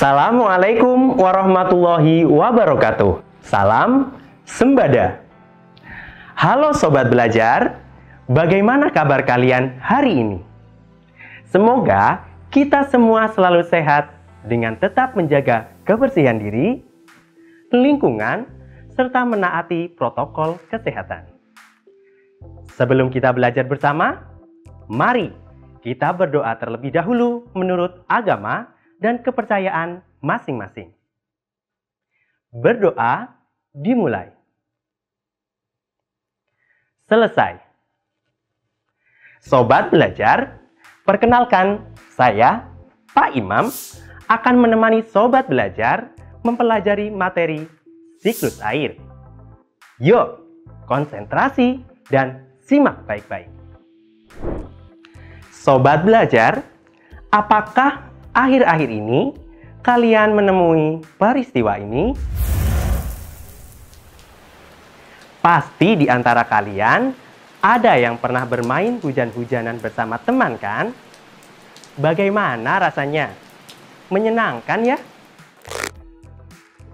Assalamualaikum warahmatullahi wabarakatuh. Salam sembada. Halo Sobat Belajar, bagaimana kabar kalian hari ini? Semoga kita semua selalu sehat dengan tetap menjaga kebersihan diri, lingkungan, serta menaati protokol kesehatan. Sebelum kita belajar bersama, mari kita berdoa terlebih dahulu menurut agama dan kepercayaan masing-masing. Berdoa dimulai. Selesai. Sobat Belajar, perkenalkan saya, Pak Imam, akan menemani Sobat Belajar mempelajari materi siklus air. Yuk, konsentrasi dan simak baik-baik. Sobat Belajar, apakah akhir-akhir ini kalian menemui peristiwa ini? Pasti di antara kalian ada yang pernah bermain hujan-hujanan bersama teman kan? Bagaimana rasanya? Menyenangkan ya?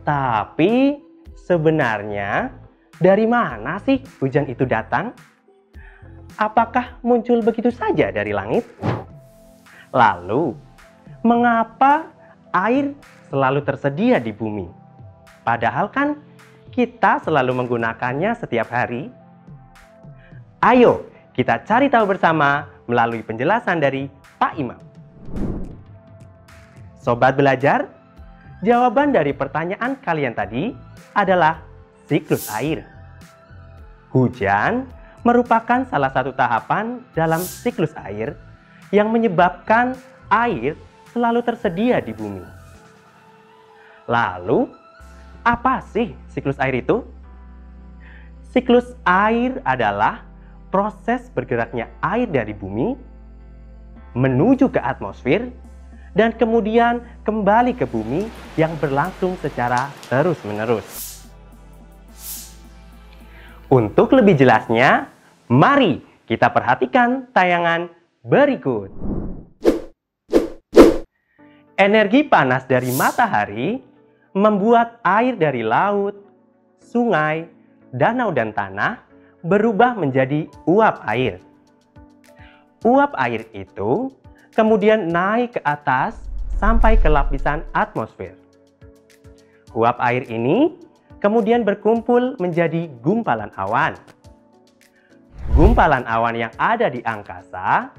Tapi sebenarnya dari mana sih hujan itu datang? Apakah muncul begitu saja dari langit? Lalu, mengapa air selalu tersedia di bumi? Padahal kan kita selalu menggunakannya setiap hari. Ayo, kita cari tahu bersama melalui penjelasan dari Pak Imam. Sobat Belajar, jawaban dari pertanyaan kalian tadi adalah siklus air. Hujan merupakan salah satu tahapan dalam siklus air yang menyebabkan air selalu tersedia di bumi. Lalu, apa sih siklus air itu? Siklus air adalah proses bergeraknya air dari bumi menuju ke atmosfer dan kemudian kembali ke bumi yang berlangsung secara terus-menerus. Untuk lebih jelasnya, mari kita perhatikan tayangan berikut. Energi panas dari matahari membuat air dari laut, sungai, danau, dan tanah berubah menjadi uap air. Uap air itu kemudian naik ke atas sampai ke lapisan atmosfer. Uap air ini kemudian berkumpul menjadi gumpalan awan. Gumpalan awan yang ada di angkasa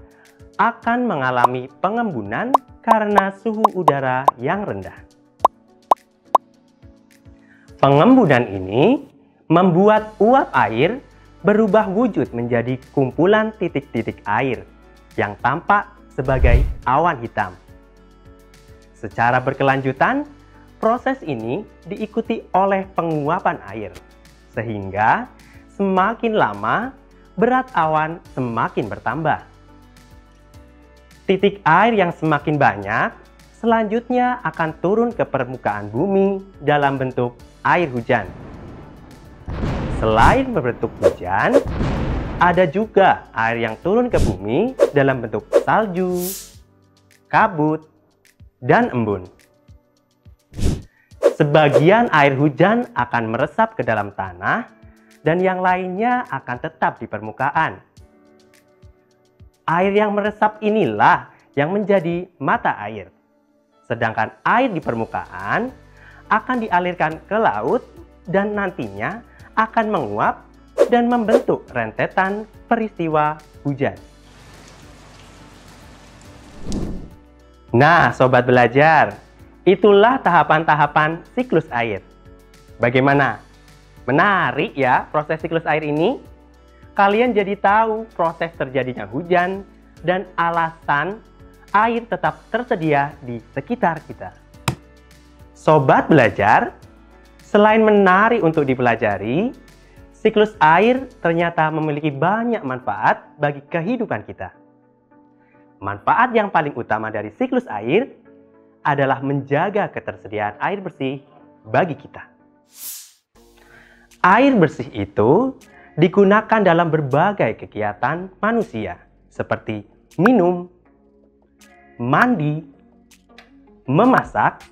akan mengalami pengembunan karena suhu udara yang rendah. Pengembunan ini membuat uap air berubah wujud menjadi kumpulan titik-titik air yang tampak sebagai awan hitam. Secara berkelanjutan, proses ini diikuti oleh penguapan air, sehingga semakin lama berat awan semakin bertambah. Titik air yang semakin banyak selanjutnya akan turun ke permukaan bumi dalam bentuk air hujan. Selain berbentuk hujan, ada juga air yang turun ke bumi dalam bentuk salju, kabut, dan embun. Sebagian air hujan akan meresap ke dalam tanah dan yang lainnya akan tetap di permukaan. Air yang meresap inilah yang menjadi mata air. Sedangkan air di permukaan akan dialirkan ke laut dan nantinya akan menguap dan membentuk rentetan peristiwa hujan. Nah, Sobat Belajar, itulah tahapan-tahapan siklus air. Bagaimana? Menarik ya proses siklus air ini? Kalian jadi tahu proses terjadinya hujan dan alasan air tetap tersedia di sekitar kita. Sobat Belajar, selain menarik untuk dipelajari, siklus air ternyata memiliki banyak manfaat bagi kehidupan kita. Manfaat yang paling utama dari siklus air adalah menjaga ketersediaan air bersih bagi kita. Air bersih itu digunakan dalam berbagai kegiatan manusia seperti minum, mandi, memasak,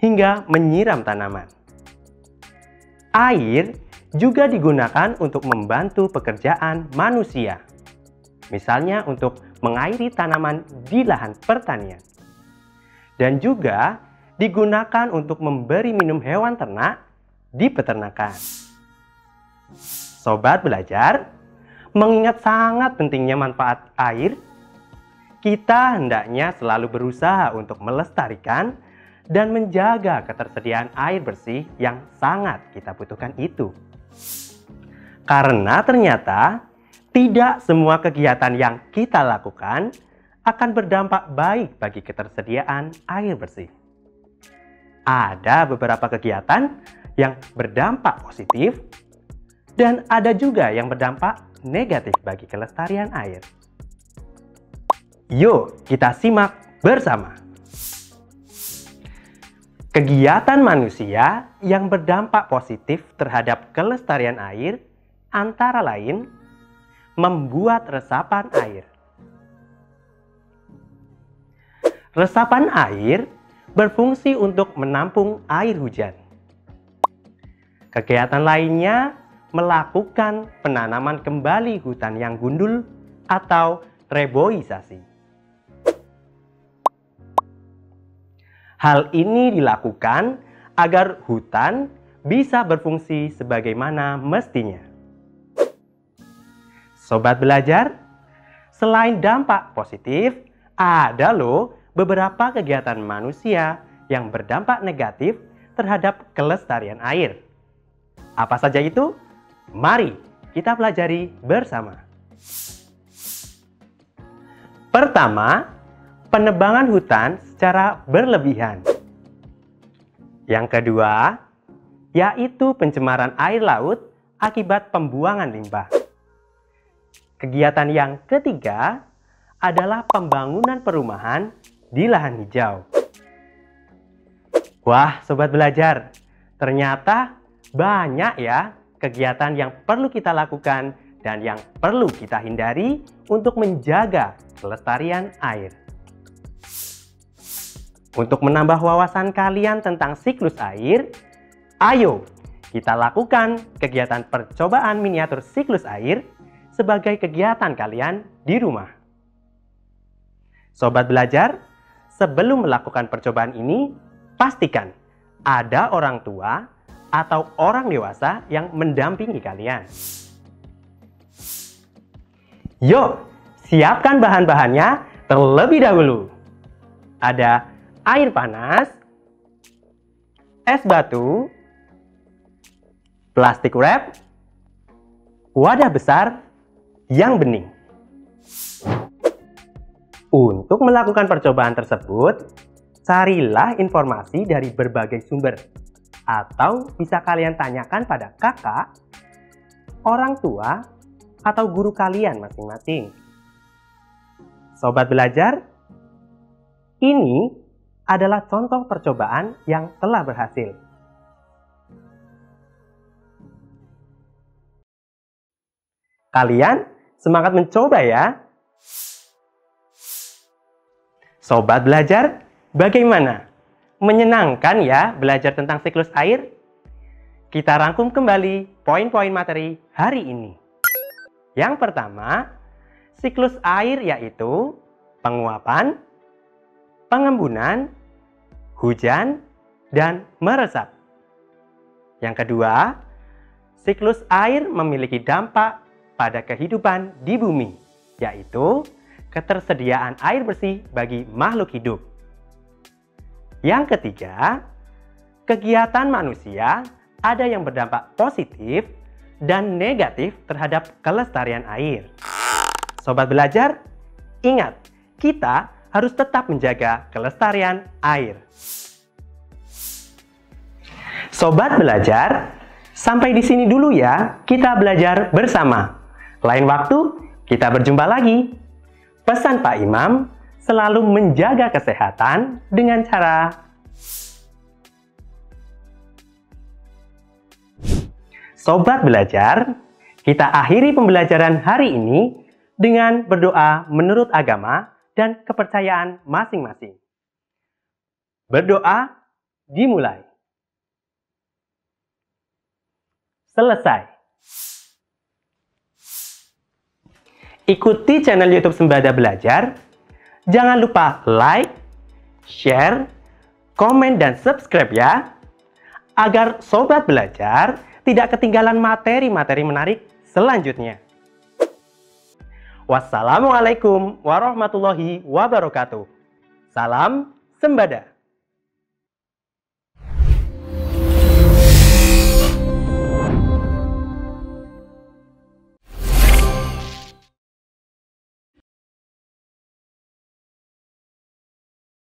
hingga menyiram tanaman. Air juga digunakan untuk membantu pekerjaan manusia, misalnya untuk mengairi tanaman di lahan pertanian, dan juga digunakan untuk memberi minum hewan ternak di peternakan. Sobat belajar, mengingat sangat pentingnya manfaat air, kita hendaknya selalu berusaha untuk melestarikan dan menjaga ketersediaan air bersih yang sangat kita butuhkan itu. Karena ternyata tidak semua kegiatan yang kita lakukan akan berdampak baik bagi ketersediaan air bersih. Ada beberapa kegiatan yang berdampak positif dan ada juga yang berdampak negatif bagi kelestarian air. Yuk kita simak bersama. Kegiatan manusia yang berdampak positif terhadap kelestarian air antara lain membuat resapan air. Resapan air berfungsi untuk menampung air hujan. Kegiatan lainnya melakukan penanaman kembali hutan yang gundul atau reboisasi. Hal ini dilakukan agar hutan bisa berfungsi sebagaimana mestinya. Sobat belajar, selain dampak positif, ada loh beberapa kegiatan manusia yang berdampak negatif terhadap kelestarian air. Apa saja itu? Mari kita pelajari bersama. Pertama, penebangan hutan secara berlebihan. Yang kedua, yaitu pencemaran air laut akibat pembuangan limbah. Kegiatan yang ketiga adalah pembangunan perumahan di lahan hijau. Wah, sobat belajar, ternyata banyak ya kegiatan yang perlu kita lakukan dan yang perlu kita hindari untuk menjaga kelestarian air. Untuk menambah wawasan kalian tentang siklus air, ayo kita lakukan kegiatan percobaan miniatur siklus air sebagai kegiatan kalian di rumah. Sobat belajar, sebelum melakukan percobaan ini, pastikan ada orang tua atau orang dewasa yang mendampingi kalian. Yuk, siapkan bahan-bahannya terlebih dahulu. Ada air panas, es batu, plastik wrap, wadah besar yang bening. Untuk melakukan percobaan tersebut, carilah informasi dari berbagai sumber, atau bisa kalian tanyakan pada kakak, orang tua, atau guru kalian masing-masing. Sobat belajar, ini adalah contoh percobaan yang telah berhasil. Kalian semangat mencoba ya! Sobat belajar, bagaimana? Menyenangkan ya belajar tentang siklus air? Kita rangkum kembali poin-poin materi hari ini. Yang pertama, siklus air yaitu penguapan, pengembunan, hujan, dan meresap. Yang kedua, siklus air memiliki dampak pada kehidupan di bumi, yaitu ketersediaan air bersih bagi makhluk hidup. Yang ketiga, kegiatan manusia ada yang berdampak positif dan negatif terhadap kelestarian air. Sobat belajar, ingat, kita harus tetap menjaga kelestarian air. Sobat belajar, sampai di sini dulu ya kita belajar bersama. Lain waktu kita berjumpa lagi. Pesan Pak Imam, selalu menjaga kesehatan dengan cara Sobat belajar, kita akhiri pembelajaran hari ini dengan berdoa menurut agama dan kepercayaan masing-masing. Berdoa dimulai. Selesai. Ikuti channel YouTube Sembada Belajar. Jangan lupa like, share, komen, dan subscribe ya, agar Sobat Belajar tidak ketinggalan materi-materi menarik selanjutnya. Wassalamualaikum warahmatullahi wabarakatuh. Salam Sembada.